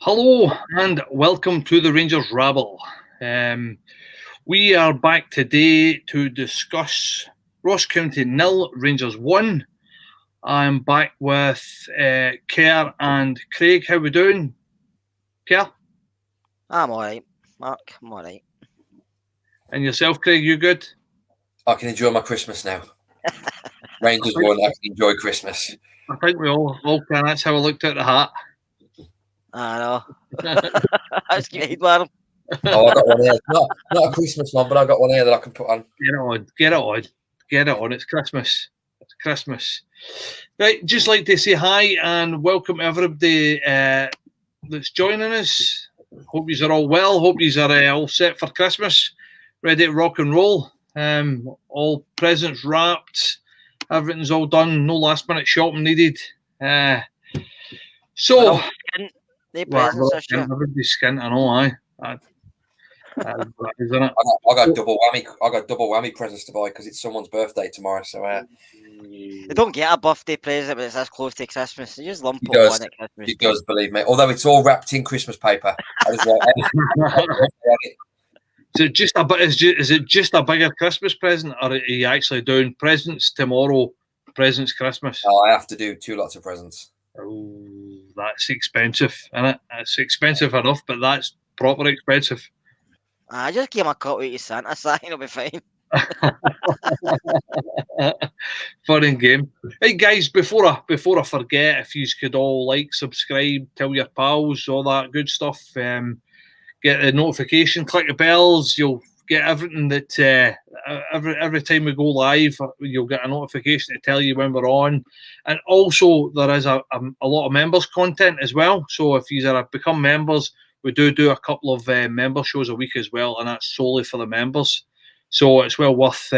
Hello and welcome to the Rangers Rabble. We are back today to discuss Ross County 0, Rangers 1. I'm back with Kerr and Craig. How we doing, Kerr? I'm alright, Mark. I'm alright. And yourself, Craig, you good? I can enjoy my Christmas now. Rangers won, I can enjoy Christmas. I think we all can. That's how I looked at the hat. I know. That's great, man. Oh, I got one here. Not a Christmas one, but I got one here that I can put on. Get it on. It's Christmas. Right, just like to say hi and welcome everybody that's joining us. Hope you are all well. Hope you are all set for Christmas, ready to rock and roll. All presents wrapped, everything's all done. No last minute shopping needed. So, presents everybody's skint. I know, isn't it? I got double whammy. I got double whammy presents to buy because it's someone's birthday tomorrow. So they don't get a birthday present, but it's as close to Christmas. They just lump it on at Christmas. It does, believe me. Although it's all wrapped in Christmas paper. Is it just a bigger Christmas present, or are you actually doing presents tomorrow? Presents Christmas? Oh, I have to do 2 lots of presents. Oh, that's expensive, isn't it? It's expensive enough, but that's proper expensive. I just give him a cut with your Santa sign, it'll be fine. Fun and game. Hey guys, before I forget, if you could all like, subscribe, tell your pals, all that good stuff. Get the notification, click the bells. You'll get everything that every time we go live, you'll get a notification to tell you when we're on. And also, there is a lot of members content as well. So if you are become members, we do a couple of member shows a week as well, and that's solely for the members. So it's well worth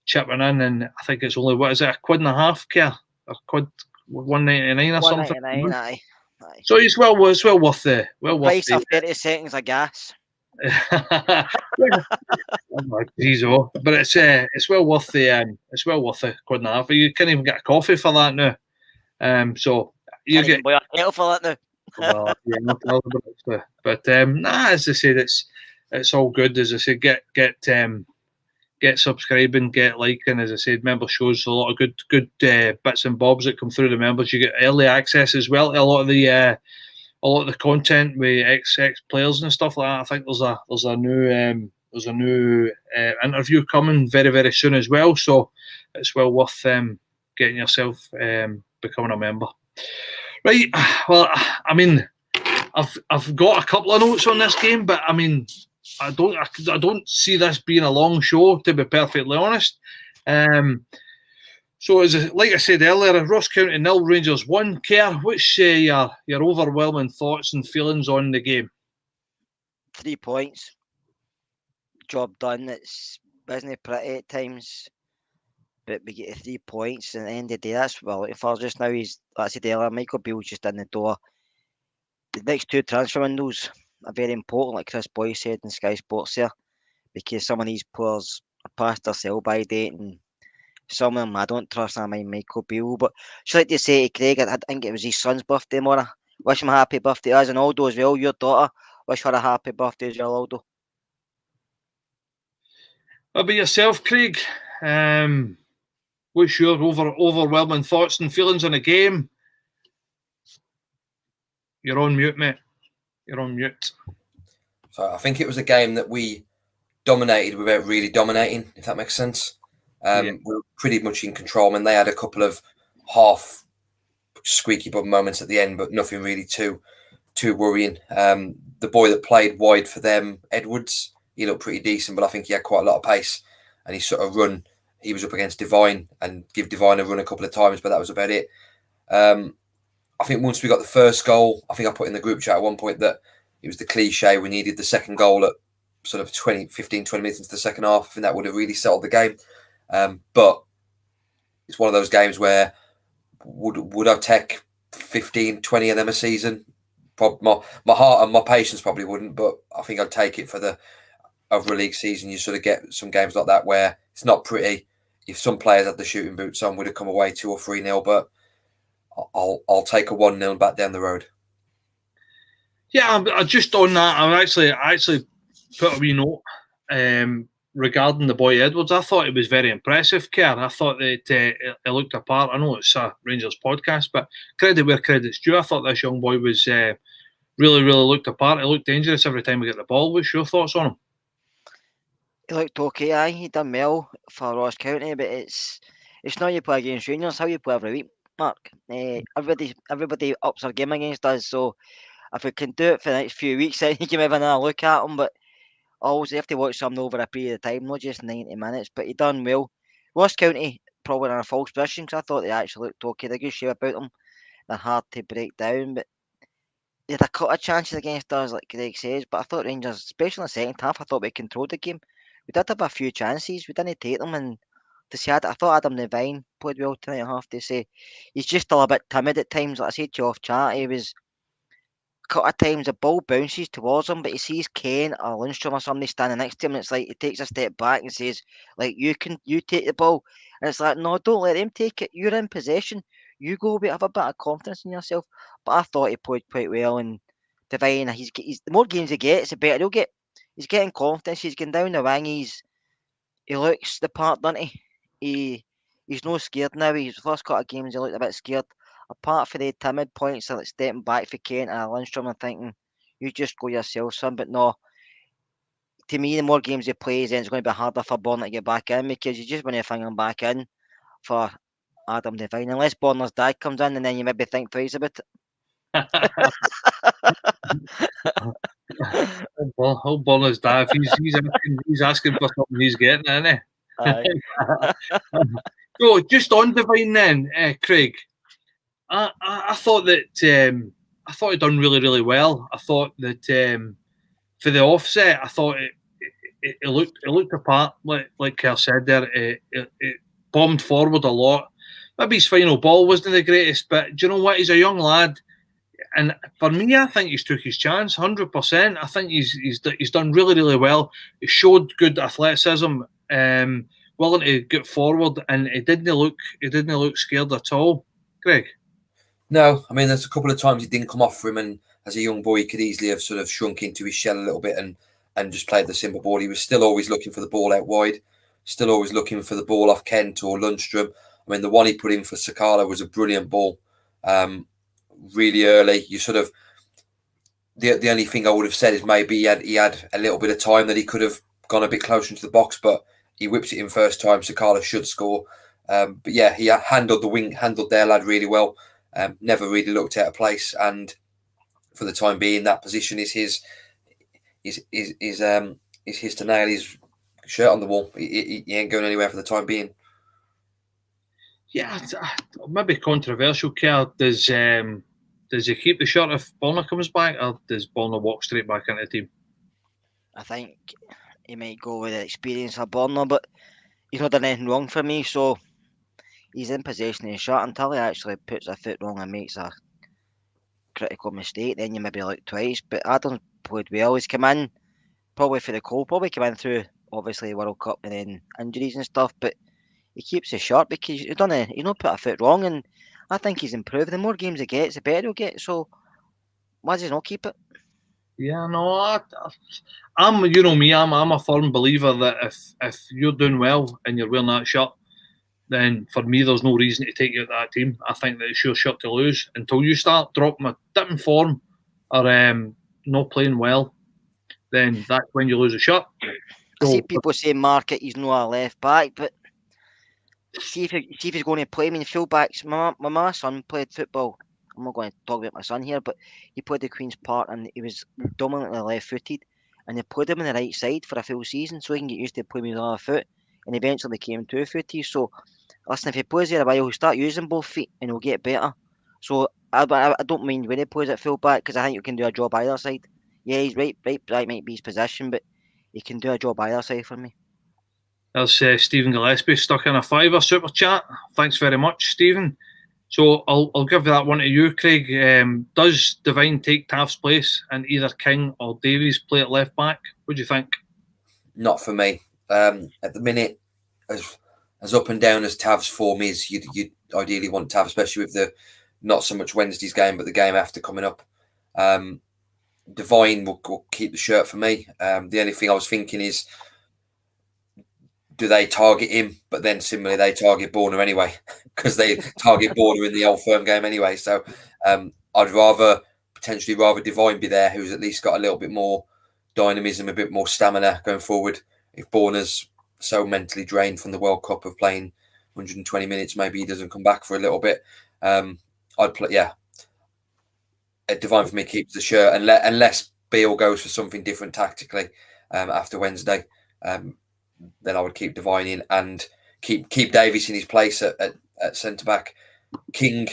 chipping in. And I think it's only, what is it, £1.50, Kerr? A quid, $1.99 or something. Aye. So it's well worth the price of 30 seconds of gas. But it's well worth the £1.50. You can't even get a coffee for that now. So you can't get even buy a kettle for that now. Well, yeah, but as I said, it's all good. As I said, get subscribing, get liking. As I said, member shows a lot of good bits and bobs that come through the members. You get early access as well to a lot of the content with ex players and stuff like that. I think there's a new interview coming very, very soon as well. So it's well worth getting yourself becoming a member. Right. Well, I mean, I've got a couple of notes on this game, but I mean, I don't see this being a long show, to be perfectly honest. So, like I said earlier, Ross County 0, Rangers 1. Kerr, what's your overwhelming thoughts and feelings on the game? 3 points. Job done. Isn't pretty at times, but we get 3 points. And at the end of the day, that's what we're looking for just now. Like I said earlier, Michael Beale's just in the door. The next 2 transfer windows are very important, like Chris Boy said in Sky Sports here, because some of these players are past their sell-by date, and some of them I don't trust. I mind Michael Beale, but just like to say to Craig, I think it was his son's birthday tomorrow. Wish him a happy birthday, as and Aldo as well. Your daughter, wish her a happy birthday as well, Aldo. What about yourself, Craig? What's your overwhelming thoughts and feelings on the game? You're on mute, mate. You're on mute. So I think it was a game that we dominated without really dominating, if that makes sense. We were pretty much in control. I mean, they had a couple of half squeaky bum moments at the end, but nothing really too worrying. The boy that played wide for them, Edwards, he looked pretty decent, but I think he had quite a lot of pace, and he sort of run. He was up against Divine and give Divine a run a couple of times, but that was about it. I think once we got the first goal, I think I put in the group chat at one point that it was the cliche. We needed the second goal at sort of 15, 20 minutes into the second half. I think that would have really settled the game. But it's one of those games where would I take 15, 20 of them a season? My heart and my patience probably wouldn't, but I think I'd take it for the over a league season. You sort of get some games like that where it's not pretty. If some players had the shooting boots on, would have come away 2 or 3-0, but I'll take a 1-0 back down the road. Yeah, I just on that. I actually put a wee note regarding the boy Edwards. I thought it was very impressive, Kerr. I thought that it looked apart. I know it's a Rangers podcast, but credit where credit's due. I thought this young boy was really looked apart. He looked dangerous every time we get the ball. What's your thoughts on him? He looked okay, aye. He done well for Ross County, but it's not you play against Rangers, how you play every week, Mark. Everybody ups their game against us, so if we can do it for the next few weeks, then you can have another look at him. But always you have to watch something over a period of time, not just 90 minutes. But he done well. Ross County probably in a false position because I thought they actually looked okay. They're good shape about them. They're hard to break down, but they had a couple of chances against us, like Greg says. But I thought Rangers, especially in the second half, I thought we controlled the game. We did have a few chances. We didn't take them, and to say I thought Adam Devine played well tonight. I have to say, he's just a little bit timid at times. Like I said to you off chat, he was couple of times the ball bounces towards him, but he sees Kane or Lundstram or somebody standing next to him, and it's like he takes a step back and says, like, you take the ball. And it's like, no, don't let him take it. You're in possession. You go have a bit of confidence in yourself. But I thought he played quite well, and Devine, he's the more games he gets, the better he'll get. He's getting confidence. He's getting down the wing. He looks the part, doesn't he? He's no scared now. His first couple of games, he looked a bit scared. Apart from the timid points, like stepping back for Kane and Lundstram, I'm thinking, you just go yourself, son. But no, to me, the more games he plays, then it's going to be harder for Bonner to get back in because you just want to find him back in for Adam Devine. Unless Bonner's dad comes in, and then you maybe think twice about it. Well, Bonner's dad, he's asking for something, he's getting it, isn't he? So, just on Devine then, Craig, I thought that I thought he'd done really well. I thought that for the offset, I thought it looked apart, like Kerr said there. It bombed forward a lot. Maybe his final ball wasn't the greatest, but do you know what? He's a young lad, and for me, I think he's took his chance 100%. I think he's done really well. He showed good athleticism, willing to get forward, and he didn't look scared at all. Greg. No, I mean, there's a couple of times he didn't come off for him, and as a young boy, he could easily have sort of shrunk into his shell a little bit and just played the simple ball. He was still always looking for the ball out wide, still always looking for the ball off Kent or Lundstram. I mean, the one he put in for Sakala was a brilliant ball, really early. You sort of the only thing I would have said is maybe he had a little bit of time that he could have gone a bit closer into the box, but he whips it in first time. Sakala should score, but yeah, he handled their lad really well. Never really looked out of place, and for the time being, that position is his to nail his shirt on the wall. He ain't going anywhere for the time being. Yeah, maybe controversial. Kerr, does he keep the shirt if Bonner comes back, or does Bonner walk straight back into the team? I think he might go with the experience of Bonner, but he's not done anything wrong for me, so he's in possession of his shirt until he actually puts a foot wrong and makes a critical mistake. Then you maybe look twice. But Adams played well. He's come in probably for the goal, probably come in through obviously World Cup and then injuries and stuff. But he keeps his shirt because he's not put a foot wrong, and I think he's improved. The more games he gets, the better he'll get. So why does he not keep it? Yeah, no, I'm you know me, I'm a firm believer that if you're doing well and you're wearing that shirt, then for me there's no reason to take you out of that team. I think that it's your shirt to lose until you start dropping a dipping form or not playing well. Then that's when you lose a shirt. I see people saying Market he's not a left back, but see if he's going to play. I mean, fullbacks. My son played football. I'm not going to talk about my son here, but he played the Queen's Park and he was dominantly left-footed, and they played him on the right side for a full season so he can get used to playing with the other foot, and eventually became two-footed. So, listen, if he plays there a while, he'll start using both feet and he'll get better. So, I don't mind when he plays at fullback because I think you can do a job either side. Yeah, he's right might be his position, but he can do a job either side for me. There's Stephen Gillespie stuck in a $5 super chat. Thanks very much, Stephen. So I'll give that one to you, Craig. Does Devine take Taft's place and either King or Davies play at left back? What do you think? Not for me. At the minute, as up and down as Tav's form is, you'd ideally want Tav, especially with the not so much Wednesday's game, but the game after coming up. Devine will keep the shirt for me. The only thing I was thinking is, do they target him? But then similarly, they target Borna anyway, because they target Borna in the Old Firm game anyway. So I'd potentially rather Devine be there, who's at least got a little bit more dynamism, a bit more stamina going forward. If Borna's so mentally drained from the World Cup of playing 120 minutes, maybe he doesn't come back for a little bit. I'd play, Devine for me keeps the shirt, unless Beale goes for something different tactically after Wednesday. Then I would keep Devine in and keep Davies in his place at centre back. King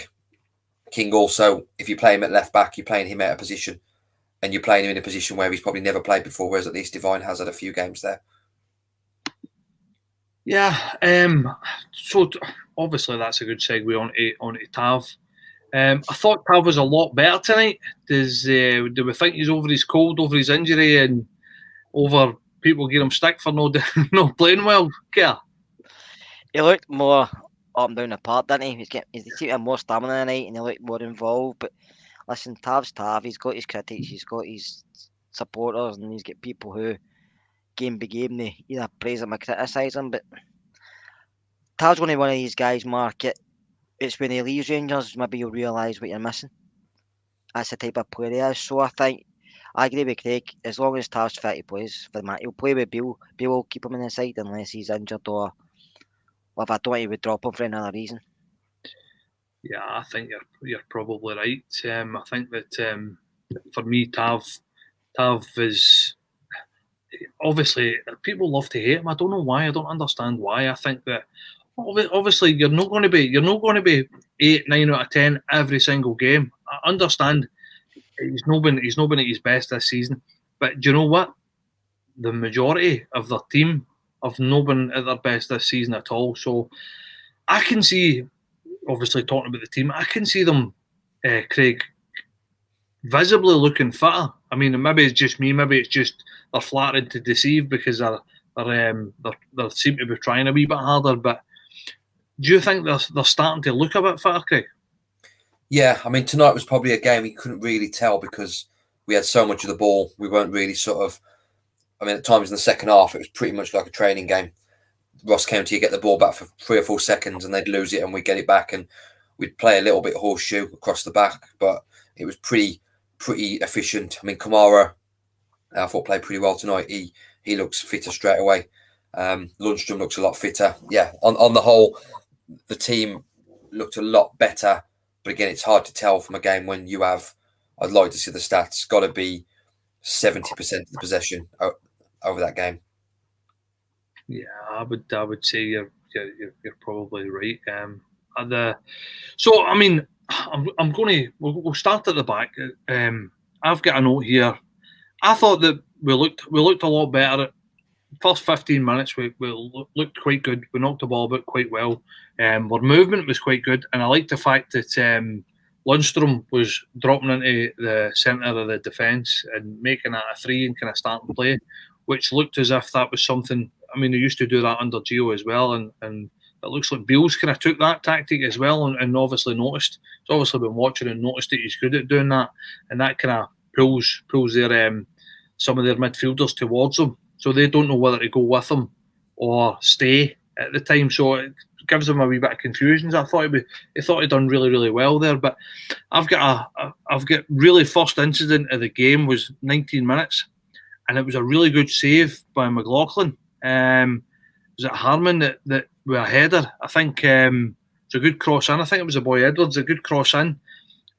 also, if you play him at left back, you're playing him out of position, and you're playing him in a position where he's probably never played before, whereas at least Devine has had a few games there. Yeah, so obviously that's a good segue onto Tav. I thought Tav was a lot better tonight. Do we think he's over his cold, over his injury, and over people getting him stick for not playing well? Yeah. He looked more up and down the park, didn't he? He's keeping more stamina tonight, and he looked more involved. But listen, Tav's Tav. He's got his critics, he's got his supporters, and he's got people who game by game they either praise him or criticise him. But Tav's going to be one of these guys, Mark. It's when he leaves Rangers, maybe you'll realise what you're missing. That's the type of player he is. So I think I agree with Craig. As long as Tav's fit, he plays for the match. He'll play with Beale. Beale will keep him in the side unless he's injured or if I don't, he would drop him for another reason. Yeah, I think you're probably right. I think that for me, Tav is obviously people love to hate him. I don't know why. I don't understand why. I think that obviously you're not going to be 8, 9 out of 10 every single game. I understand he's not been at his best this season, but do you know what? The majority of their team have not been at their best this season at all. So I can see, obviously talking about the team, I can see them, Craig, visibly looking fitter. I mean, maybe it's just me. Maybe it's just they're flattered to deceive because they seem to be trying a wee bit harder. But do you think they're starting to look a bit fitter, Craig? Yeah, I mean, tonight was probably a game we couldn't really tell because we had so much of the ball. We weren't really at times in the second half, it was pretty much like a training game. Ross County, you get the ball back for 3 or 4 seconds and they'd lose it and we'd get it back and we'd play a little bit horseshoe across the back, but it was pretty efficient. I mean, Kamara, I thought played pretty well tonight. He looks fitter straight away. Lundstram looks a lot fitter. Yeah, on the whole, the team looked a lot better. But again, it's hard to tell from a game when you have, I'd like to see the stats, got to be 70% of the possession over that game. Yeah, I would say you're probably right. So I mean, we'll start at the back. I've got a note here. I thought that we looked a lot better at first 15 minutes. We looked quite good. We knocked the ball about quite well. Our movement was quite good, and I like the fact that Lundstram was dropping into the centre of the defence and making that a 3 and kind of starting play, which looked as if that was something. I mean, they used to do that under Gio as well, and it looks like Beale's kind of took that tactic as well, and obviously noticed. He's obviously been watching and noticed that he's good at doing that, and that kind of pulls their some of their midfielders towards him, so they don't know whether to go with him or stay at the time. So it gives them a wee bit of confusion. I thought he'd done really, really well there. But I've got really first incident of the game was 19 minutes, and it was a really good save by McLaughlin. Was it Harmon that with a header? I think it's a good cross in. I think it was a boy Edwards, a good cross in,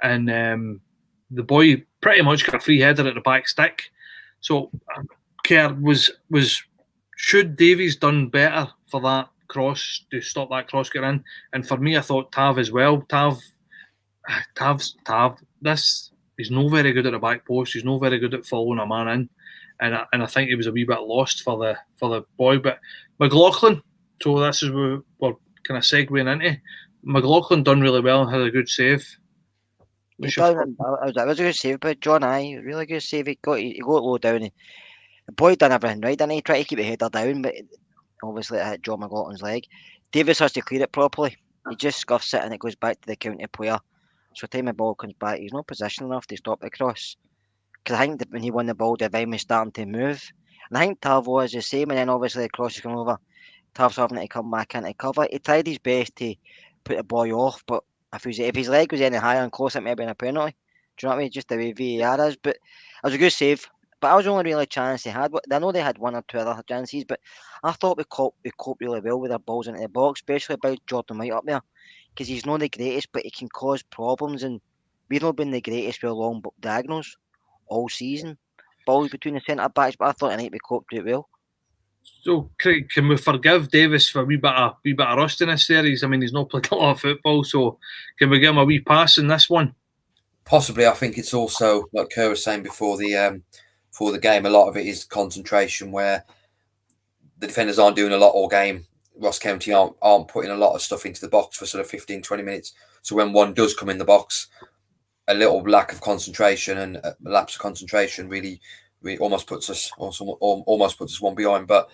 and the boy pretty much got a free header at the back stick. So Kerr was should Davies done better for that cross to stop that cross getting in? And for me, I thought Tav as well. Tav's this he's no very good at the back post. He's no very good at following a man in, and I think he was a wee bit lost for the boy. But McLaughlin, so this is what we're kind of segueing into. McLaughlin done really well and had a good save. It was a good save, but John, really good save. He got low down. The boy done everything right, didn't he? Tried to keep the header down, but obviously it hit John McLaughlin's leg. Davis has to clear it properly. He just scuffs it and it goes back to the county player. So time the ball comes back, he's not positioned enough to stop the cross. because I think that when he won the ball, the Vine was starting to move. And I think Tav was the same, and then obviously the cross is coming over. Tav's having to come back into cover. He tried his best to put the boy off, but if his leg was any higher and closer, it may have been a penalty. Do you know what I mean? Just the way VAR is. But it was a good save. But that was the only really chance they had. I know they had one or two other chances, but I thought we coped really well with our balls into the box, especially about Jordan White up there, because he's not the greatest, but he can cause problems, and we've not been the greatest with long diagonals all season. Balls between the centre backs, but I thought tonight we coped it well. So, Craig, can we forgive Davis for a wee bit of rustiness there? He's not played a lot of football, so can we give him a wee pass in this one? Possibly. I think it's also, like Kerr was saying before the game, a lot of it is concentration, where the defenders aren't doing a lot all game. Ross County aren't putting a lot of stuff into the box for sort of 15, 20 minutes. So when one does come in the box, a little lack of concentration and a lapse of concentration really almost puts us one behind. But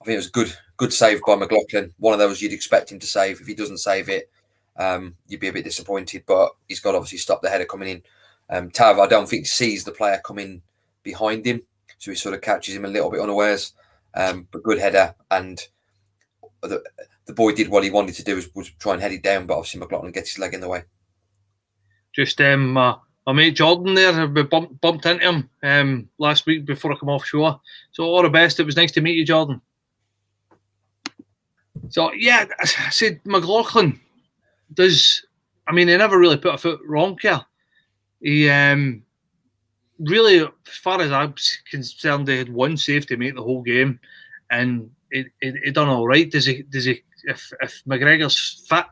I think it was a good save by McLaughlin. One of those you'd expect him to save. If he doesn't save it, you'd be a bit disappointed. But he's got to obviously stop the header coming in. Tav, I don't think sees the player coming behind him, so he sort of catches him a little bit unawares. But good header, and the boy did what he wanted to do, was try and head it down. But obviously McLaughlin gets his leg in the way. Just my mate Jordan there, we bumped into him last week before I come off shore. So all the best. It was nice to meet you, Jordan. So yeah, I said McLaughlin he never really put a foot wrong here. He really, as far as I'm concerned, they had one save to make the whole game, and he done all right. Does he? If McGregor's fit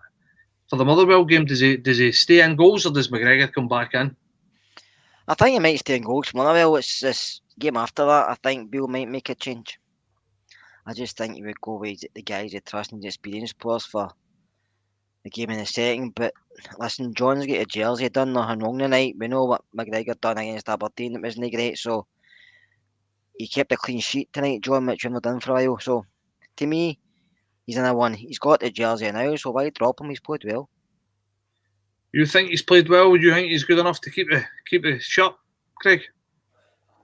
for the Motherwell game, does he stay in goals, or does McGregor come back in? I think he might stay in goals. Motherwell, it's this game after that. I think Bill might make a change. I just think he would go with the guys he trusts and the experienced players for the game in a second. But listen, John's got a jersey, done nothing wrong tonight. We know what McGregor done against Aberdeen. It wasn't great, so he kept a clean sheet tonight, John, which we've not done for a while. So to me, he's in a one. He's got the jersey now, so why drop him? He's played well. You think he's played well? Would you think he's good enough to keep the shot, Craig?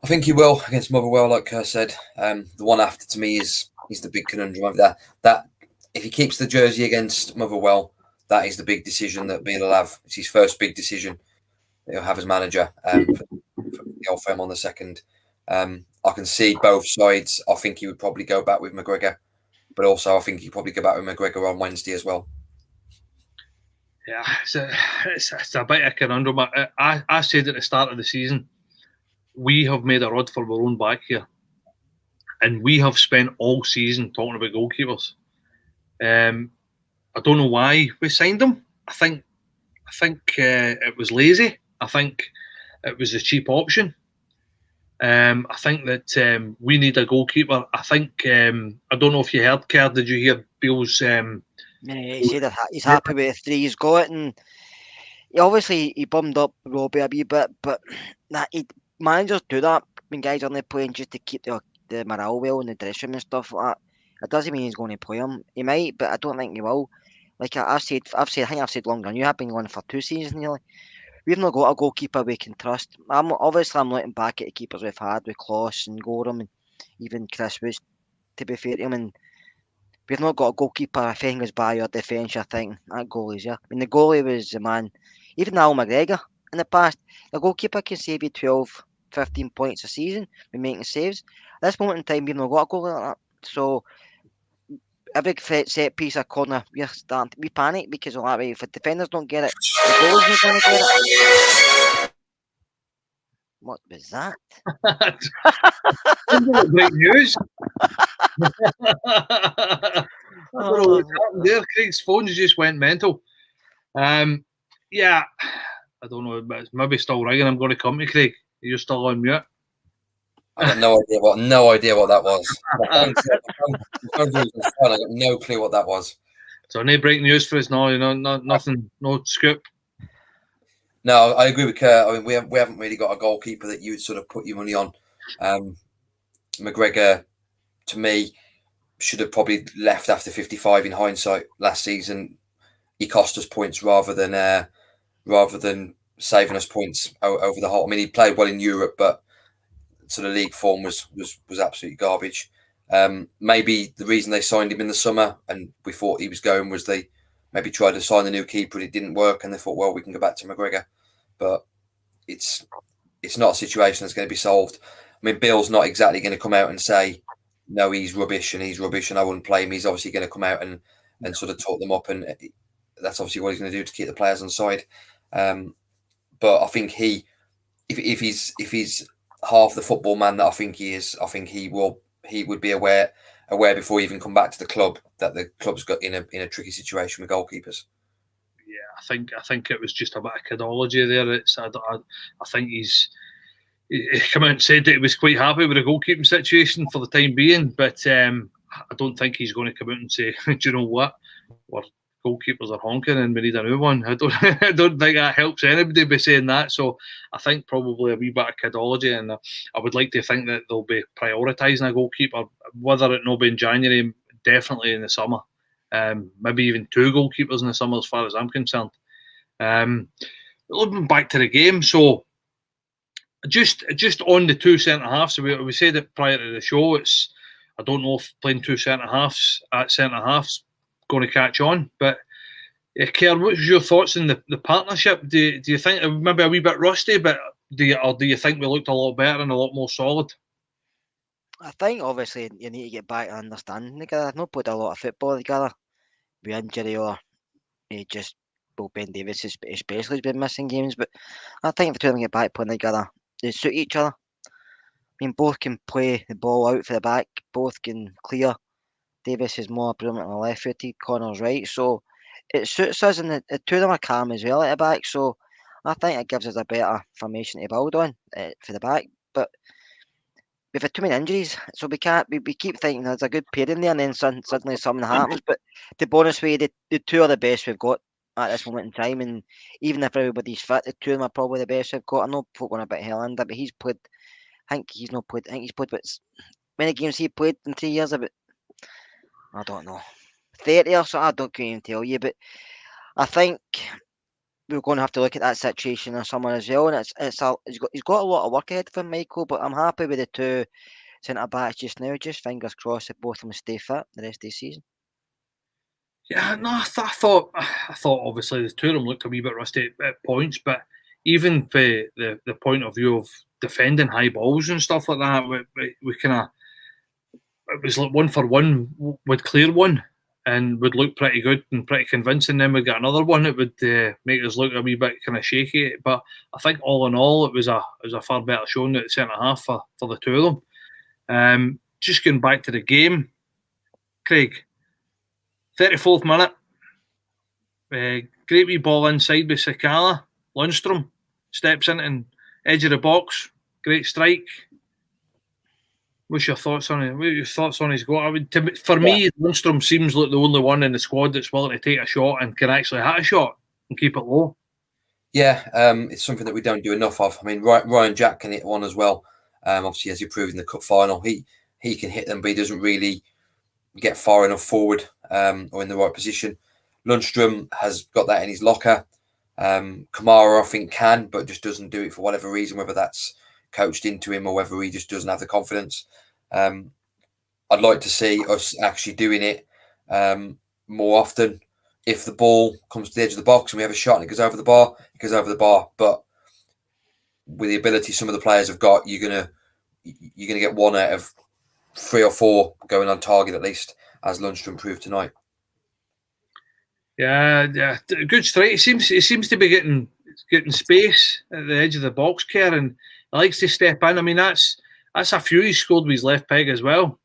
I think he will against Motherwell, like Kerr said. The one after, to me, is the big conundrum of that if he keeps the jersey against Motherwell, that is the big decision that Beale will have. It's his first big decision that he'll have as manager for the old firm on the second. I can see both sides. I think he would probably go back with McGregor, but also I think he'd probably go back with McGregor on Wednesday as well. Yeah, it's a bit of a conundrum. I said at the start of the season, we have made a rod for our own back here, and we have spent all season talking about goalkeepers. I don't know why we signed him. I think it was lazy. I think it was a cheap option. I think that we need a goalkeeper. I think I don't know if you heard, Kerr. Did you hear Bill's? Yeah, he said that he's happy with the three he's got, and he bummed up Robbie a wee bit, but managers do that when guys aren't playing just to keep the morale well in the dressing room and stuff like that. It doesn't mean he's going to play him. He might, but I don't think he will. Like I've said longer than you have been going for 2 seasons nearly. We've not got a goalkeeper we can trust. I'm looking back at the keepers we've had with Kloss and Gorham and even Chris Woods, to be fair to him, and we've not got a goalkeeper. If anything goes by your defence, you're thinking that goalie's here. I mean, the goalie was the man. Even Al McGregor in the past, the goalkeeper can save you 12, 15 points a season by making saves. At this moment in time, we've not got a goalie like that. So every set piece or corner, we panic because of that way. If the defenders don't get it, the goalie's not going to get it. What was that? Great news. I don't know what happened there. Craig's phone just went mental. Yeah, I don't know, but it's maybe still ringing. I'm going to come to Craig. You're still on mute. I got no idea what that was. I got no clue what that was. So no breaking news for us now. Nothing, no scoop. No, I agree with Kerr. I mean, we haven't really got a goalkeeper that you would sort of put your money on. McGregor, to me, should have probably left after 55 in hindsight last season. He cost us points rather than saving us points over the whole. I mean, he played well in Europe, but sort of league form was absolutely garbage. Maybe the reason they signed him in the summer and we thought he was going was they maybe tried to sign the new keeper and it didn't work, and they thought, well, we can go back to McGregor. But it's not a situation that's going to be solved. I mean, Bill's not exactly going to come out and say, no, he's rubbish and I wouldn't play him. He's obviously going to come out and sort of talk them up, and that's obviously what he's going to do to keep the players on side. But I think if he's half the football man that I think he is, I think he would be aware before he even come back to the club that the club's got in a tricky situation with goalkeepers. Yeah, I think it was just a bit of cadology there. I think he came out and said that he was quite happy with the goalkeeping situation for the time being, but I don't think he's going to come out and say, do you know what, our goalkeepers are honking and we need a new one. I don't think that helps anybody by saying that. So I think probably a wee bit of cadology, and I would like to think that they'll be prioritising a goalkeeper, whether it not be in January, definitely in the summer. Maybe even 2 goalkeepers in the summer, as far as I'm concerned. Looking back to the game, so just on the 2 centre halves, so we said it prior to the show. I don't know if playing 2 centre halves at centre halves going to catch on, but Kerr, what's your thoughts on the partnership? Do you think it maybe a wee bit rusty, but do you think we looked a lot better and a lot more solid? I think obviously you need to get back to understanding together. I've not played a lot of football together with injury or just Ben Davies especially has been missing games, but I think if the two of them get back playing together, they suit each other. I mean, both can play the ball out for the back, both can clear. Davies is more predominantly left-footed, Connor's right, so it suits us, and the two of them are calm as well at the back, so I think it gives us a better formation to build on for the back. But we've had too many injuries, so we can't. We keep thinking there's a good pair in there, and then suddenly something happens. But the bonus way, the two are the best we've got at this moment in time, and even if everybody's fit, the two of them are probably the best we've got. I know folk on about Helander, but he's played. I think he's not played. I think he's played. But many games he played in 3 years? About I don't know, 30 or so. I don't can even tell you, but I think we're going to have to look at that situation in summer as well. And he's got a lot of work ahead for Michael, but I'm happy with the two centre backs just now. Just fingers crossed that both of them stay fit the rest of the season. Yeah, no, I thought obviously the two of them looked a wee bit rusty at points, but even for the point of view of defending high balls and stuff like that, we kind of, it was like 1 for 1, would clear one and would look pretty good and pretty convincing. Then we'd get another one that would make us look a wee bit kind of shaky. But I think all in all, it was a far better showing at centre half for the two of them. Just going back to the game, Craig, 34th minute, great wee ball inside by Sakala. Lundstram steps in and edge of the box, great strike. What's your thoughts on it? What are your thoughts on his goal? For me, Lundstram seems like the only one in the squad that's willing to take a shot and can actually hit a shot and keep it low. Yeah, it's something that we don't do enough of. I mean, Ryan Jack can hit one as well. Obviously, as he proved in the cup final, he can hit them, but he doesn't really get far enough forward or in the right position. Lundstram has got that in his locker. Kamara, I think, can, but just doesn't do it for whatever reason, whether that's coached into him or whether he just doesn't have the confidence. I'd like to see us actually doing it more often. If the ball comes to the edge of the box and we have a shot and it goes over the bar, it goes over the bar. But with the ability some of the players have got, you're gonna get 1 out of 3 or 4 going on target at least, as Lundstram proved tonight. Yeah, good strike. He seems to be getting space at the edge of the box, Kerr, and he likes to step in. I mean, that's a few he scored with his left peg as well.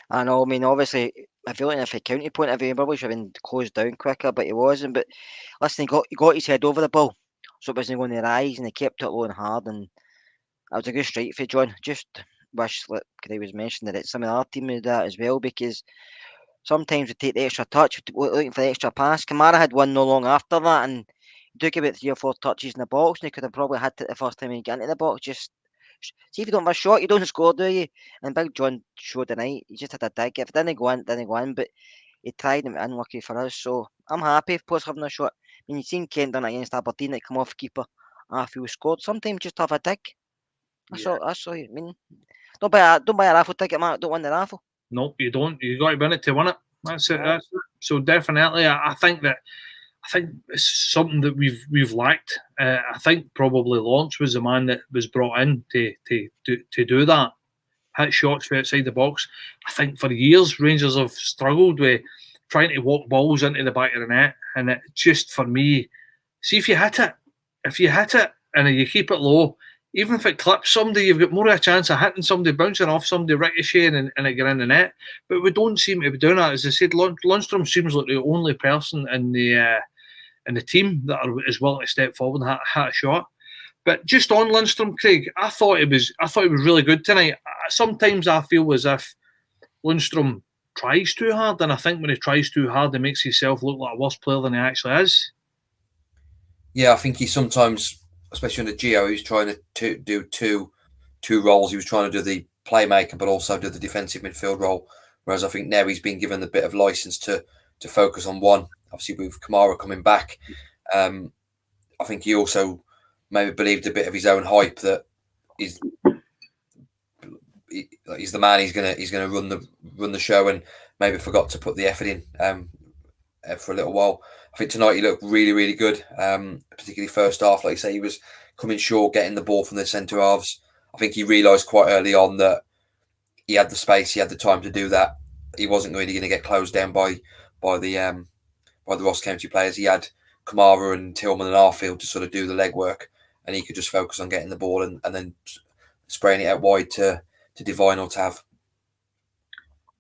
I know. I mean, obviously, if you're looking at a county point of view, he probably should have been closed down quicker, but he wasn't. But listen, he got his head over the ball, so it wasn't going to rise, and he kept it low and hard, and that was a good strike for John. Just wish, like he was mentioning, that some of our team did that as well, because sometimes we take the extra touch, looking for the extra pass. Kamara had one no long after that, and he took about 3 or 4 touches in the box, and he could have probably had it the first time he got into the box. Just see, if you don't have a shot, you don't score, do you? And Big John showed tonight, he just had a dig. If it didn't go in, it didn't go in, but he tried and unlucky for us. So I'm happy if players having a shot. I mean, you've seen Kent done it against Aberdeen that come off keeper after he was scored. Sometimes just have a dig. That's all you mean. Don't buy a raffle ticket, man. Don't win the raffle. Nope, you don't. You got to win it to win it. That's it. Right. That's it. So definitely, I think it's something that we've lacked. I think probably Lawrence was the man that was brought in to do that. Hit shots from outside the box. I think for years Rangers have struggled with trying to walk balls into the back of the net, and it just, for me, see if you hit it. If you hit it and you keep it low, even if it clips somebody, you've got more of a chance of hitting somebody, bouncing off somebody, ricocheting, and it get in the net. But we don't seem to be doing that. As I said, Lundstram seems like the only person in the team that is willing to step forward and hit a shot. But just on Lundstram, Craig, I thought it was really good tonight. Sometimes I feel as if Lundstram tries too hard, and I think when he tries too hard, he makes himself look like a worse player than he actually is. Yeah, I think he sometimes, especially under Gio, he's trying to do two roles. He was trying to do the playmaker, but also do the defensive midfield role. Whereas I think now he's been given a bit of license to focus on one. Obviously, with Kamara coming back, I think he also maybe believed a bit of his own hype that he's the man. He's gonna run the show, and maybe forgot to put the effort in for a little while. I think tonight he looked really, really good, particularly first half. Like you say, he was coming short, getting the ball from the centre halves. I think he realised quite early on that he had the space, he had the time to do that. He wasn't really going to get closed down by the Ross County players. He had Kamara and Tillman and Arfield to sort of do the legwork, and he could just focus on getting the ball and then spraying it out wide to Divine or Tav.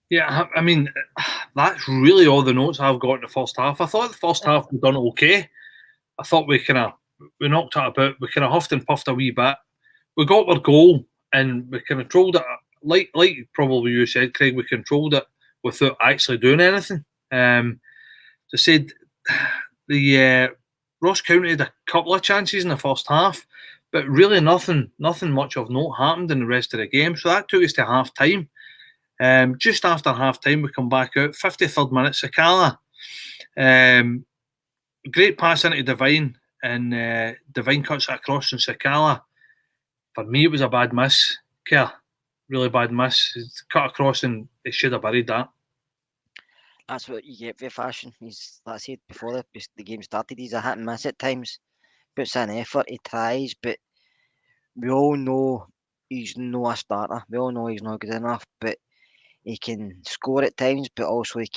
Yeah, I mean, that's really all the notes I've got in the first half. I thought the first half we done okay. I thought we knocked it about. We kind of huffed and puffed a wee bit. We got our goal and we controlled it. Like probably you said, Craig, we controlled it without actually doing anything. As I said, the Ross County had a couple of chances in the first half, but really nothing much of note happened in the rest of the game. So that took us to half time. Just after half time, we come back out. 53rd minute, Sakala. Great pass into Divine, and Divine cuts it across from Sakala. For me, it was a bad miss. Really bad miss. It's cut across, and it should have buried that. That's what you get for fashion. He's, like I said before the game started, he's a hit and miss at times. Puts in effort, he tries, but we all know he's not a starter. We all know he's not good enough, but he can score at times, but also he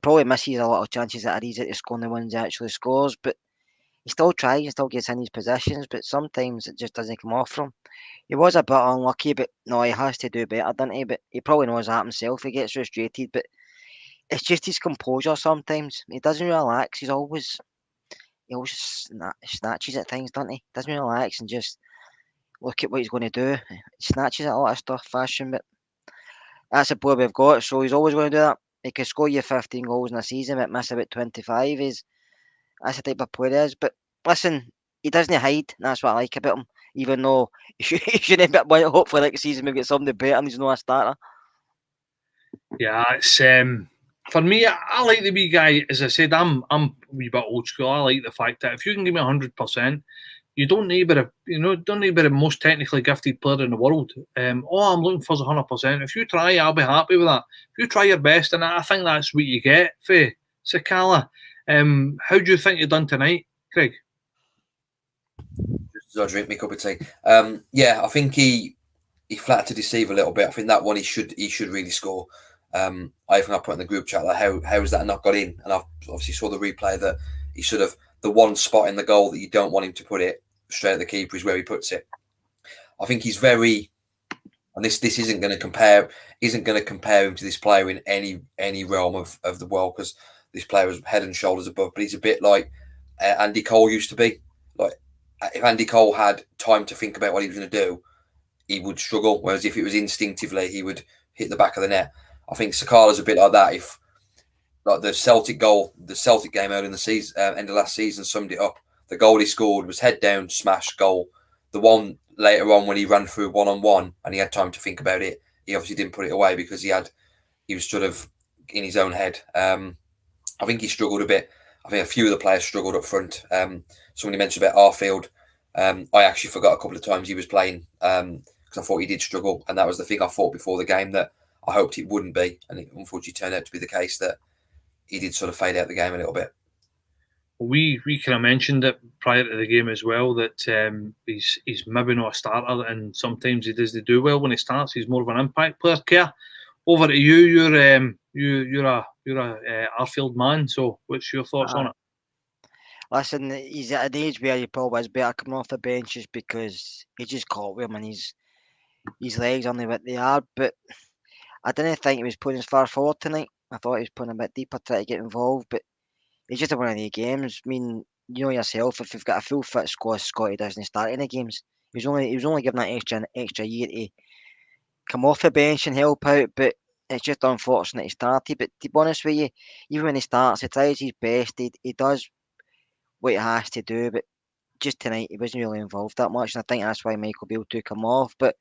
probably misses a lot of chances that are easy to score, and the ones he actually scores, but he still tries, he still gets in his positions, but sometimes it just doesn't come off from him. He was a bit unlucky, but no, he has to do better, doesn't he? But he probably knows that himself. He gets frustrated, but it's just his composure sometimes. He doesn't relax. He always snatches at things, doesn't he? Doesn't relax and just look at what he's going to do. He snatches at a lot of stuff, fashion, but that's the player we've got, so he's always going to do that. He can score you 15 goals in a season, but miss about 25. That's the type of player he is. But listen, he doesn't hide. That's what I like about him. Even though he shouldn't, but hopefully next season we'll get somebody better and he's not a starter. Yeah, it's for me. I like the wee guy. As I said, I'm a wee bit old school. I like the fact that if you can give me 100%, you don't need to be the most technically gifted player in the world. All I'm looking for is 100%. If you try, I'll be happy with that. If you try your best, and I think that's what you get for Sakala. How do you think you've done tonight, Craig? Just as I drink my cup of tea. Yeah, I think he flattered to deceive a little bit. I think that one he should really score. I think I put in the group chat like how has that not got in? And I obviously saw the replay that he should have, the one spot in the goal that you don't want him to put it straight at the keeper is where he puts it. I think he's very, and this isn't going to compare him to this player in any realm of the world, because this player is head and shoulders above. But he's a bit like Andy Cole used to be. Like if Andy Cole had time to think about what he was going to do, he would struggle. Whereas if it was instinctively, he would hit the back of the net. I think Sakala's a bit like that. If like the Celtic game out in the season, end of last season, summed it up. The goal he scored was head down, smash goal. The one later on when he ran through 1-on-1 and he had time to think about it, he obviously didn't put it away because he was sort of in his own head. I think he struggled a bit. I think a few of the players struggled up front. Somebody mentioned about Arfield. I actually forgot a couple of times he was playing because I thought he did struggle, and that was the thing I thought before the game that I hoped it wouldn't be, and it unfortunately turned out to be the case that he did sort of fade out the game a little bit. We kind of mentioned it prior to the game as well that he's maybe not a starter, and sometimes he doesn't do well when he starts. He's more of an impact player. Kerr, over to you. You're a Arfield man. So, what's your thoughts on it? Listen, he's at an age where he probably is better coming off the bench just because he just caught with him and his legs only what they are. But I didn't think he was putting as far forward tonight. I thought he was putting a bit deeper, trying to get involved. But it's just one of the games. I mean, you know yourself, if you've got a full fit squad, Scotty doesn't start any games. He was only given that extra year to come off the bench and help out, but it's just unfortunate he started. But to be honest with you, even when he starts, he tries his best. He does what he has to do, but just tonight he wasn't really involved that much, and I think that's why Michael Beale took him off. But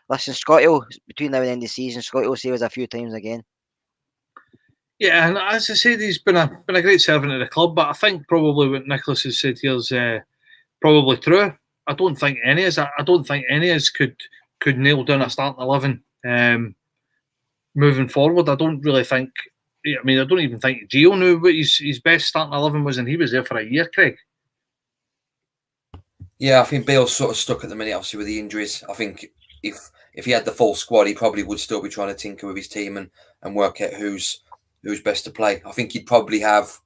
listen, Scotty, between now and the end of the season, Scotty will save us a few times again. Yeah, and as I said, he's been a great servant of the club. But I think probably what Nicholas has said here is probably true. I don't think any of us could nail down a starting 11 moving forward. I don't really think. I mean, I don't even think Gio knew what his best starting 11 was, and he was there for a year, Craig. Yeah, I think Bale's sort of stuck at the minute, obviously with the injuries. I think if he had the full squad, he probably would still be trying to tinker with his team and work out who's best to play. I think he'd probably have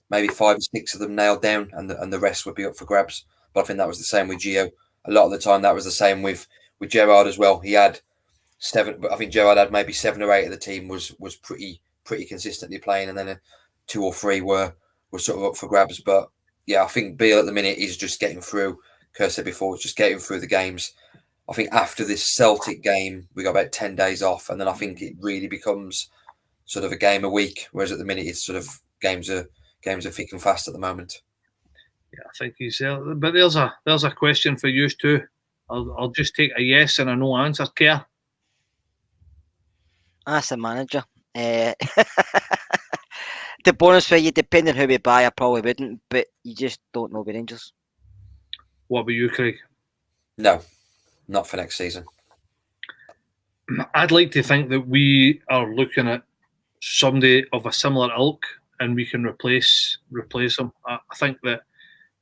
maybe 5 or 6 of them nailed down, and the rest would be up for grabs. But I think that was the same with Gio. A lot of the time, that was the same with Gerrard as well. He had 7, but I think Gerrard had maybe 7 or 8 of the team was pretty consistently playing, and then 2 or 3 were sort of up for grabs. But yeah, I think Beale at the minute is just getting through. Kerr said before, it's just getting through the games. I think after this Celtic game, we got about 10 days off, and then I think it really becomes sort of a game a week. Whereas at the minute, it's sort of games are thick and fast at the moment. Yeah, I think he's there. But there's a question for you too. I'll just take a yes and a no answer. Kerr. That's the manager. The bonus for you, depending on who we buy, I probably wouldn't, but you just don't know with Rangers. What about you, Craig? No, not for next season. I'd like to think that we are looking at somebody of a similar ilk, and we can replace him. I think that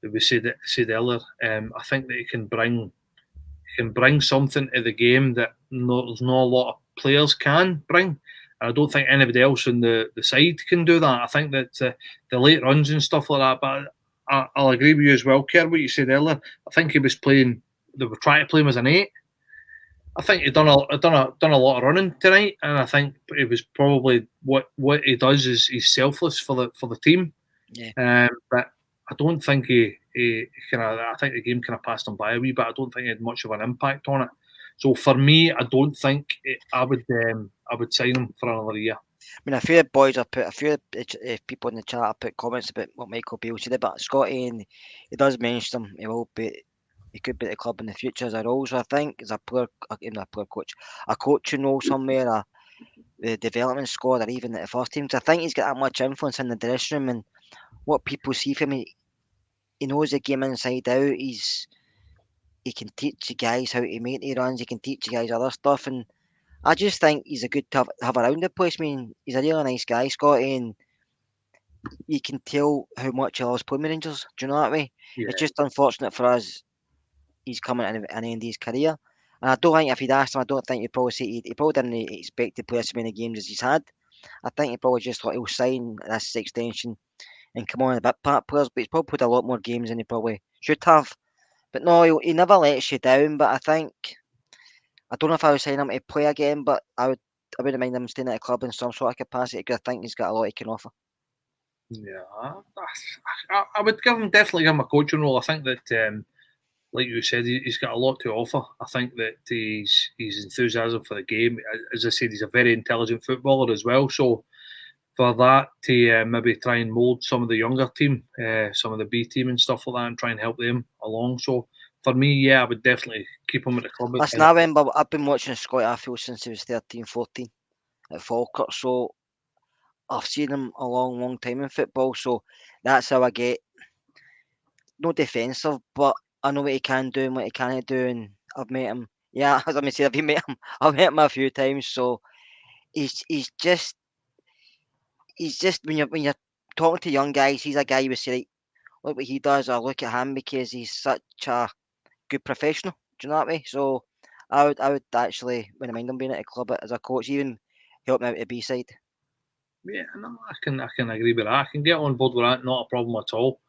we said earlier. I think that he can bring something to the game that there's not a lot of players can bring. I don't think anybody else on the side can do that. I think that the late runs and stuff like that. But I'll agree with you as well, Kerr, what you said earlier. I think he was playing. They were trying to play him as an 8. I think he done a lot of running tonight, and I think it was probably what he does is he's selfless for the team. Yeah. But I don't think he kind of. I think the game kind of passed him by a wee bit. I don't think he had much of an impact on it. So for me, I don't think I would sign him for another year. I mean, a few boys have put a few people in the chat have put comments about what Michael Beale said about Scotty, and he does mention him. He could be at the club in the future as a role. So I think as a player coach, a coaching role somewhere, the development squad, or even at the first team. So I think he's got that much influence in the dressing room, and what people see from him, he knows the game inside out. He can teach the guys how to make the runs. He can teach the guys other stuff, and I just think he's a good to have around the place. I mean, he's a really nice guy, Scotty, and you can tell how much he loves playing with Rangers. Do you know what I mean? Yeah. It's just unfortunate for us. He's coming at an end of his career, and I don't think if he'd asked him, I don't think he'd probably say he probably didn't expect to play as many games as he's had. I think he probably just thought he'll sign this extension and come on a bit part players, but he's probably played a lot more games than he probably should have. But no, he never lets you down. But I don't know if I would sign him to play again, but I wouldn't mind him staying at a club in some sort of capacity because I think he's got a lot he can offer. Yeah, I would definitely give him a coaching role. I think that, like you said, he's got a lot to offer. I think that his enthusiasm for the game, as I said, he's a very intelligent footballer as well. So for that to maybe try and mould some of the younger team, some of the B team and stuff like that, and try and help them along. So for me, yeah, I would definitely keep him at the club. Listen, I remember I've been watching Scotty Arfield since he was 13, 14 at Falkirk. So I've seen him a long time in football. So that's how I get no defensive, but I know what he can do and what he can't do. And I've met him. Yeah, as I said, I've met him a few times. So he's just when you're talking to young guys, he's a guy you would say, like, look what he does, or look at him because he's such a good professional. Do you know what I mean? So I would actually, when I mind him being at a club as a coach, even help me out at B side. Yeah, no, I can agree with that. I can get on board with that. Not a problem at all.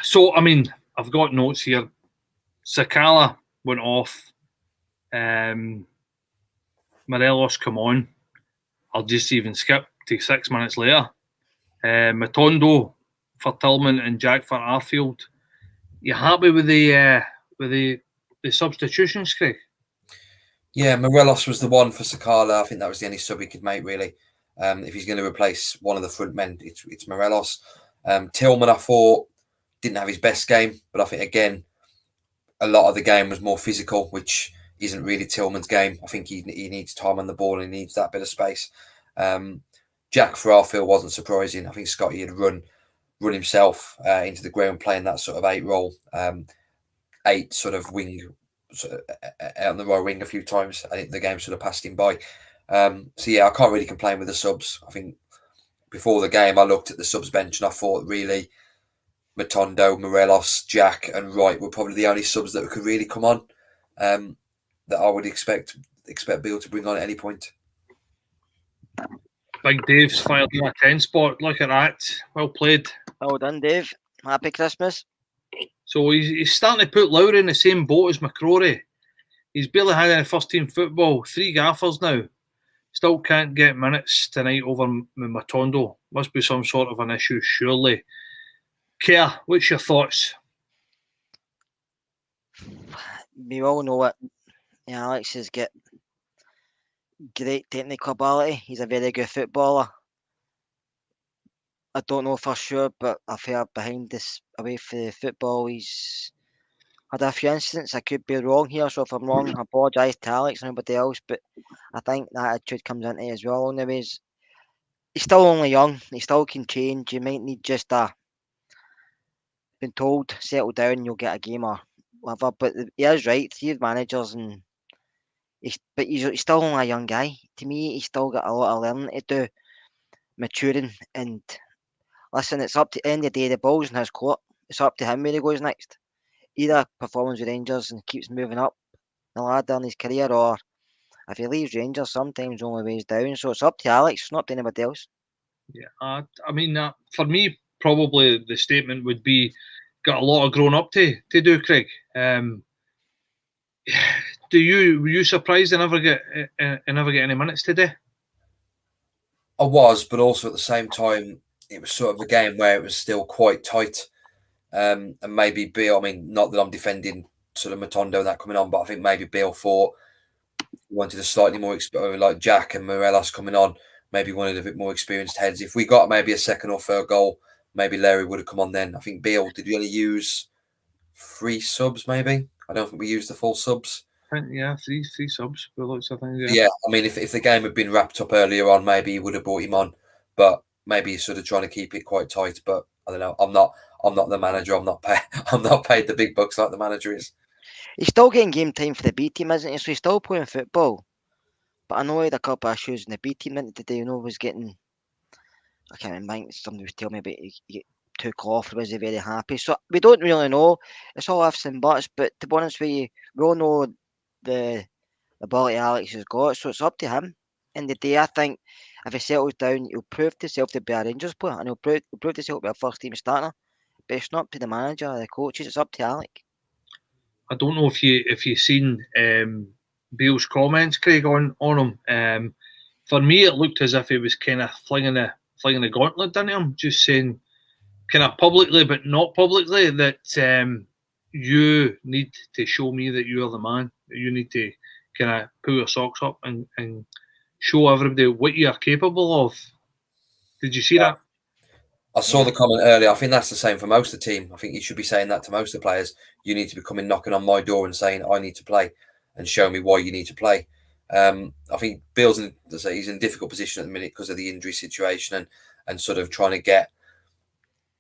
So I mean, I've got notes here. Sakala went off. Morelos come on. I'll just even skip to 6 minutes later. Matondo for Tillman and Jack for Arfield. You happy with the substitutions, Craig? Yeah, Morelos was the one for Sakala. I think that was the only sub he could make, really. If he's going to replace one of the front men, it's Morelos. Tillman, I thought, didn't have his best game, but I think, again, a lot of the game was more physical, which isn't really Tillman's game. I think he needs time on the ball and he needs that bit of space. Jack for Arfield wasn't surprising. I think Scotty had run himself into the ground playing that sort of 8 role, 8 sort of wing, sort of out on the right wing a few times. I think the game sort of passed him by. So yeah, I can't really complain with the subs. I think before the game, I looked at the subs bench and I thought really Matondo, Morelos, Jack, and Wright were probably the only subs that could really come on. That I would expect Beale to bring on at any point. Big Dave's fired in a 10 spot. Look at that. Well played. Well done, Dave. Happy Christmas. So he's starting to put Lowry in the same boat as McCrory. He's barely had any first team football. 3 gaffers now. Still can't get minutes tonight over Matondo. Must be some sort of an issue, surely. Kerr, what's your thoughts? We all know it. Yeah, Alex has got great technical ability. He's a very good footballer. I don't know for sure, but I've heard behind this away for the football, he's had a few incidents. I could be wrong here, so if I'm wrong, I apologise to Alex and everybody else. But I think that attitude comes into it as well. Anyways, he's still only young. He still can change. You might need just been told, settle down, you'll get a game or whatever. But he is right. 3 managers and he's still only a young guy. To me, he's still got a lot of learning to do, maturing. And listen, it's up to the end of the day, the ball's in his court. It's up to him where he goes next. Either performs with Rangers and keeps moving up the ladder in his career, or if he leaves Rangers, sometimes only ways down. So it's up to Alex, not to anybody else. Yeah, I mean, for me, probably the statement would be got a lot of growing up to do, Craig. Were you surprised I never get any minutes today? I was, but also at the same time, it was sort of a game where it was still quite tight. And maybe Beale, I mean, not that I'm defending sort of Matondo and that coming on, but I think maybe Beale thought he wanted a slightly more like Jack and Morelos coming on, maybe wanted a bit more experienced heads. If we got maybe a second or third goal, maybe Larry would have come on then. I think Beale, did we only use 3 subs maybe? I don't think we used the full subs. Yeah, three subs. Yeah, I mean, if the game had been wrapped up earlier on, maybe he would have brought him on, but maybe he's sort of trying to keep it quite tight. But I don't know. I'm not the manager. I'm not paid the big bucks like the manager is. He's still getting game time for the B team, isn't he? So he's still playing football. But I know he had a couple of issues in the B team today. Was getting, I can't remember, somebody was telling me about he took off, was he very happy? So we don't really know. It's all ifs and buts, but to be honest with you, we all know the ability Alex has got, so it's up to him. In the day, I think if he settles down, he'll prove to himself to be a Rangers player, and he'll prove to himself to be a first team starter. But it's not up to the manager or the coaches, it's up to Alex. I don't know if you've seen Beale's comments, Craig, on him. For me, it looked as if he was kind of flinging the gauntlet down to him, just saying, kind of publicly but not publicly, that you need to show me that you're the man. You need to kind of pull your socks up and show everybody what you are capable of. Did you see that? I saw the comment earlier. I think that's the same for most of the team. I think you should be saying that to most of the players. You need to be coming knocking on my door and saying, I need to play and show me why you need to play. I think Beale's he's in a difficult position at the minute because of the injury situation and sort of trying to get,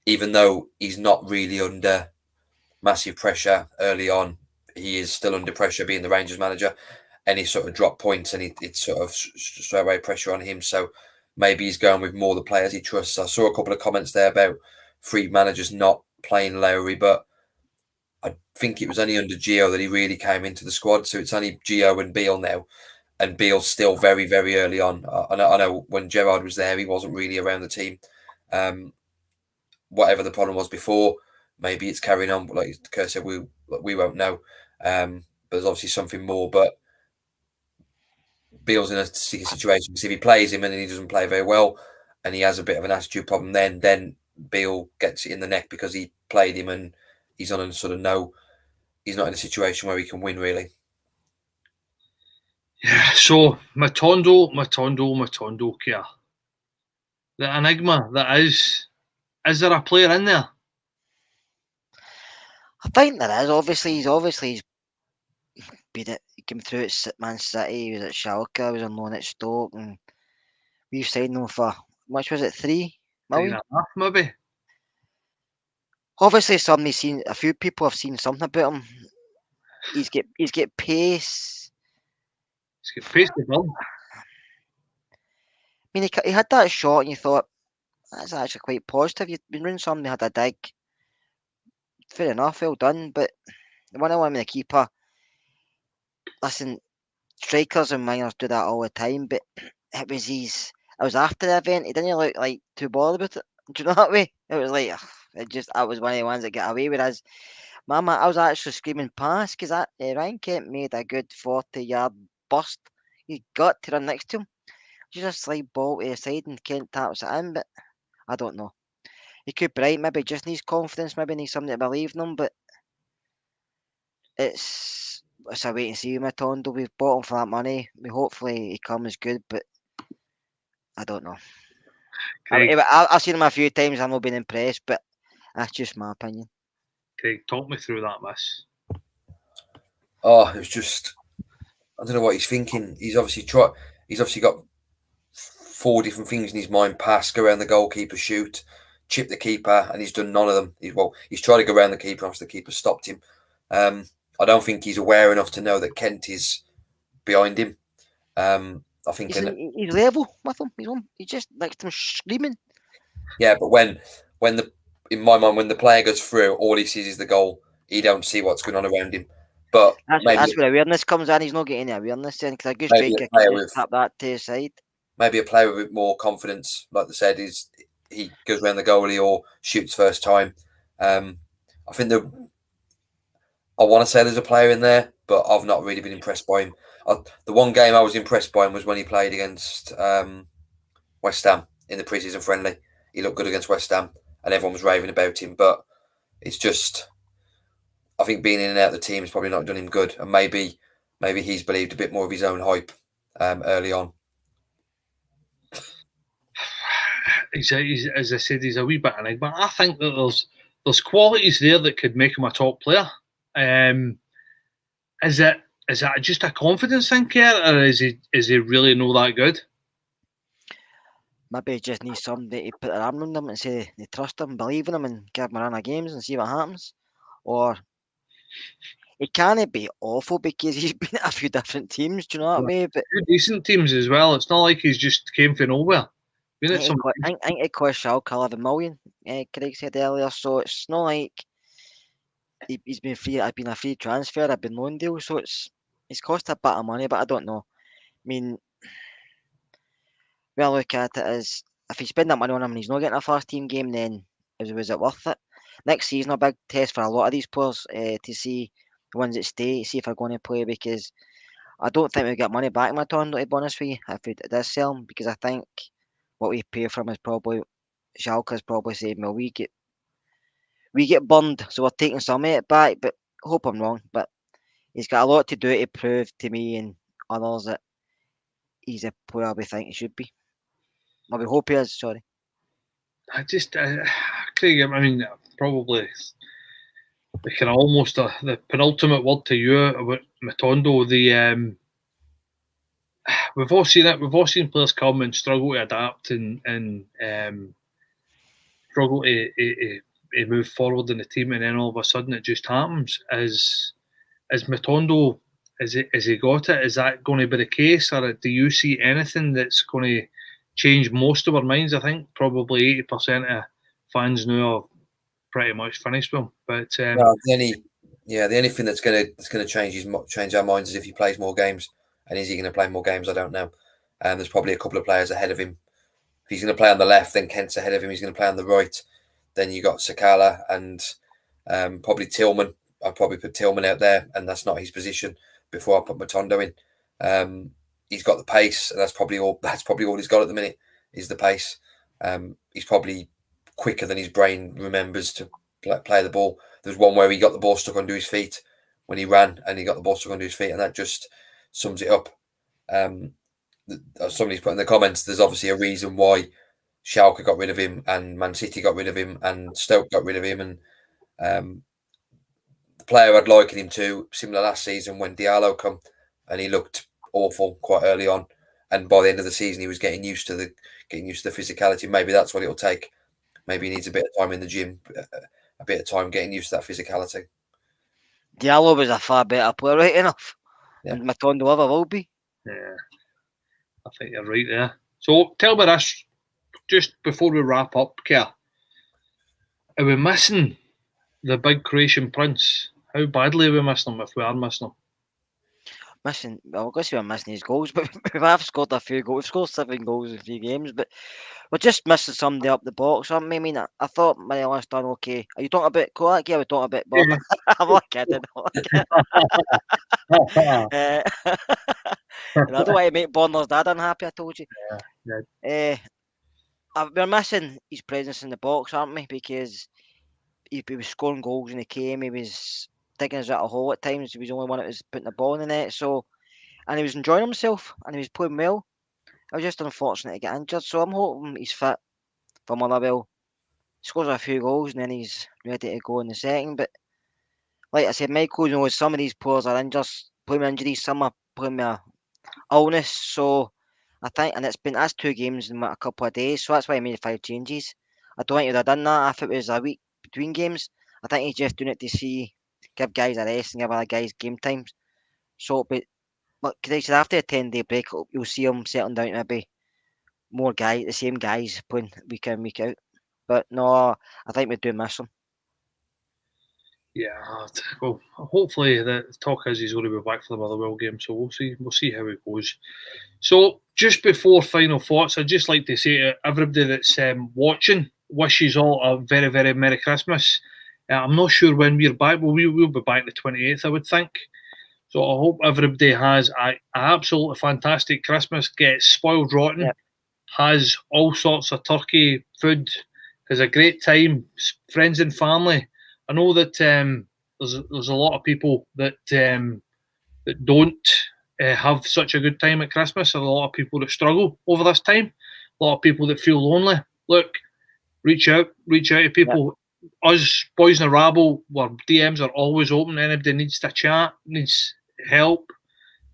even though he's not really under massive pressure early on, he is still under pressure being the Rangers manager. Any sort of drop points and it's sort of straight away pressure on him. So maybe he's going with more the players he trusts. I saw a couple of comments there about three managers not playing Lowry, but I think it was only under Gio that he really came into the squad. So it's only Gio and Beale now. And Beale's still very, very early on. I know when Gerrard was there, he wasn't really around the team. Whatever the problem was before, maybe it's carrying on. Like Gers said, we won't know. But there's obviously something more. But Beale's in a sticky situation because if he plays him and he doesn't play very well, and he has a bit of an attitude problem, then Beale gets it in the neck because he played him and he's on a sort of he's not in a situation where he can win really. Yeah, so Matondo, Kia. The enigma that is there a player in there? I think there is. Obviously, he's been it. He came through at Man City. He was at Schalke. He was on loan at Stoke, and we've signed him for how much was it? 3 million. 3.5 maybe. Obviously, somebody's seen. A few people have seen something about him. He's get pace. He's got pace to build. I mean, he had that shot, and you thought that's actually quite positive. You've been running somebody had a dig. Fair enough, well done. But when I went with the keeper, listen, strikers and wingers do that all the time. But it was after the event. He didn't look like too bothered about it. Do you know that way? It was like I was one of the ones that get away. Whereas I was actually screaming pass because Ryan Kent made a good 40-yard burst. He got to run next to him. Just a slight ball to the side and Kent taps it in, but I don't know. He could be right, maybe just needs confidence, maybe needs somebody to believe in him, but it's a wait and see with Matondo. We've bought him for that money. Hopefully he comes good, but I don't know. I've seen him a few times, I've not been impressed, but that's just my opinion. Craig, talk me through that, miss. Oh, it was just I don't know what he's thinking. He's obviously got 4 different things in his mind: pass, go around the goalkeeper, shoot, chip the keeper, and he's done none of them. He's tried to go around the keeper, obviously the keeper stopped him. I don't think he's aware enough to know that Kent is behind him. I think he's level with him. He's just next to him screaming. Yeah, but in my mind, when the player goes through, all he sees is the goal. He don't see what's going on around him. But that's where awareness comes in. He's not getting any awareness in because a good striker can just tap that to his side. Maybe a player with more confidence, like they said, is he goes around the goalie or shoots first time. I think I want to say there's a player in there, but I've not really been impressed by him. The one game I was impressed by him was when he played against West Ham in the pre-season friendly. He looked good against West Ham, and everyone was raving about him. But it's just, I think being in and out of the team has probably not done him good, and maybe he's believed a bit more of his own hype early on. He's as I said, he's a wee bit enigma. I think that there's qualities there that could make him a top player. Is that just a confidence thing, Kerr, or is he really not that good? Maybe he just needs somebody to put their arm around him and say they trust him, believe in him, and give him a run of games and see what happens. Or it can't be awful because he's been at a few different teams. Do you know what I mean? But decent teams as well. It's not like he's just came from nowhere. I think it cost Schalke 11 million. Craig said earlier, so it's not like he's been free. I've been a free transfer. I've been loan deal, so it's cost a bit of money. But I don't know. I mean, well, look at it as if you spend that money on him and he's not getting a first team game, then was it worth it? Next season, a big test for a lot of these players to see the ones that stay, see if they're going to play, because I don't think we get money back, Matondo, to be honest with you, if we does sell him, because I think what we pay for him is probably Schalke's probably saying, well, we get burned, so we're taking some of it back. But I hope I'm wrong. But he's got a lot to do to prove to me and others that he's a player we think he should be. Well, we hope he is. Sorry. I just, Craig. I mean, probably the kind of almost the penultimate word to you about Matondo. We've all seen it. We've all seen players come and struggle to adapt and struggle to move forward in the team, and then all of a sudden it just happens. is Matondo, has he got it? Is that going to be the case, or do you see anything that's going to change most of our minds? I think probably 80% of fans now are pretty much finished with him. But Well, the only thing that's gonna change our minds is if he plays more games. And is he going to play more games? I don't know. There's probably a couple of players ahead of him. If he's going to play on the left, then Kent's ahead of him. He's going to play on the right. Then you got Sakala and probably Tillman. I'd probably put Tillman out there, and that's not his position. Before I put Matondo in, he's got the pace, and that's probably all. That's probably all he's got at the minute is the pace. He's probably quicker than his brain remembers to play the ball. There's one where he got the ball stuck under his feet when he ran, and he got the ball stuck under his feet, and that just sums it up. Somebody's put in the comments, there's obviously a reason why Schalke got rid of him and Man City got rid of him and Stoke got rid of him, and the player I'd likened him to similar last season when Diallo come and he looked awful quite early on, and by the end of the season he was getting used to the physicality. Maybe that's what it'll take. Maybe he needs a bit of time in the gym, a bit of time getting used to that physicality. Diallo was a far better player, right enough. Yeah. And Matondo ever will be. Yeah, I think you're right there. So tell me this, just before we wrap up, Kerr. Are we missing the big Croatian prince? How badly are we missing him, if we are missing him? Well, we're going to say we're missing his goals, but we have scored a few goals. We've scored 7 goals in 3 games, but we're just missing somebody up the box. I mean, I thought Manila's done okay. Are you talking about Kolak? Yeah, we're talking about Bob. Yeah. I'm not kidding. And I don't want to make Bonner's dad unhappy, I told you. Yeah. We're missing his presence in the box, aren't we? Because he was scoring goals when he came. He was digging us out a hole at times. He was the only one that was putting the ball in the net. So, and he was enjoying himself and he was playing well. It was just unfortunate to get injured. So I'm hoping he's fit for Motherwell. He scores a few goals and then he's ready to go in the second. But like I said, Michael knows some of these players are injured, playing with injuries. Some are playing with illness. So I think, and that's 2 games in a couple of days. So that's why I made 5 changes. I don't think he'd have done that if it was a week between games. I think he's just doing it to give guys a rest and give other guys game times. So, but look, because after a 10-day break, you'll see him settling down to maybe more the same guys playing week in, week out. But no, I think we do miss him. Yeah, well, hopefully the talk is he's going to be back for the Motherwell game, so we'll see how it goes. So just before final thoughts, I'd just like to say to everybody that's watching, wish you all a very, very Merry Christmas. I'm not sure when we're back, but we'll be back the 28th, I would think. So I hope everybody has an absolutely fantastic Christmas, gets spoiled rotten, has all sorts of turkey food, has a great time, friends and family. I know that there's a lot of people that don't have such a good time at Christmas. There's a lot of people that struggle over this time. A lot of people that feel lonely. Look, reach out to people. Us boys in the Rabble, our DMs are always open. Anybody needs to chat, needs help,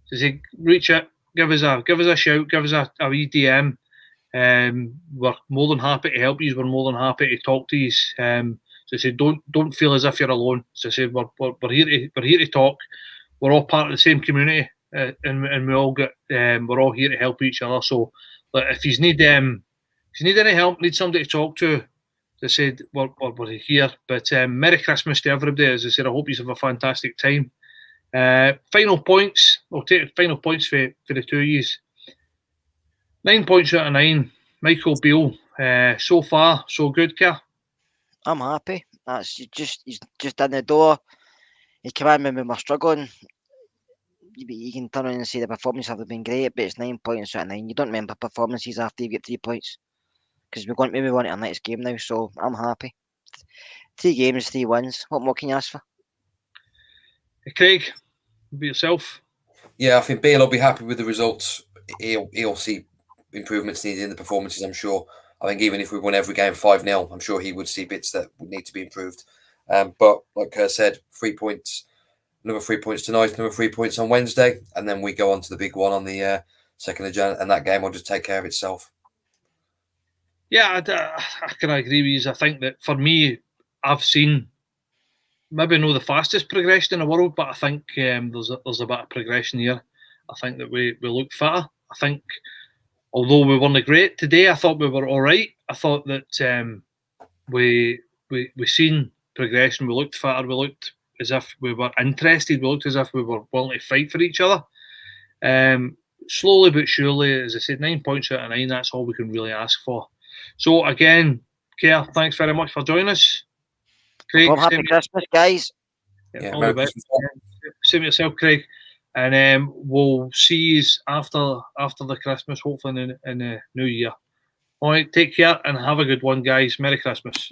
say, reach out, give us a shout, give us a wee DM. We're more than happy to help you. We're more than happy to talk to you. So I say, don't feel as if you're alone. So I say, we're here to talk. We're all part of the same community, and we all we're all here to help each other. So, if you need any help, need somebody to talk to, as I said, we're here. But Merry Christmas to everybody. As I said, I hope you have a fantastic time. Final points. I'll take final points for the 2 years. 9 points out of 9. Michael Beale. So far, so good, Kerr. I'm happy. He's just in the door. He came in when we were struggling. You can turn around and say the performances have been great, but it's 9 points out of 9. You don't remember performances after you get 3 points because we're going to move on to our next game now. So I'm happy. 3 games, 3 wins. What more can you ask for? Craig, be yourself. Yeah, I think Beale will be happy with the results. He'll see improvements needed in the performances, I'm sure. I think even if we won every game 5-0, I'm sure he would see bits that would need to be improved. But like Kerr said, 3 points, another 3 points tonight, another 3 points on Wednesday, and then we go on to the big one on the 2nd of January, and that game will just take care of itself. Yeah, I can agree with you. I think that for me, I've seen maybe not the fastest progression in the world, but I think there's a bit of progression here. I think that we look fitter. I think, although we weren't great today, I thought we were all right. I thought that we seen progression. We looked fitter. We looked as if we were interested. We looked as if we were willing to fight for each other. Slowly but surely, as I said, 9 points out of 9. That's all we can really ask for. So again, Kerr, thanks very much for joining us. Craig, well, happy Christmas, guys. Yeah, all the best. Same yourself, Craig. And we'll see you after the Christmas, hopefully in the new year. All right, take care and have a good one, guys. Merry Christmas.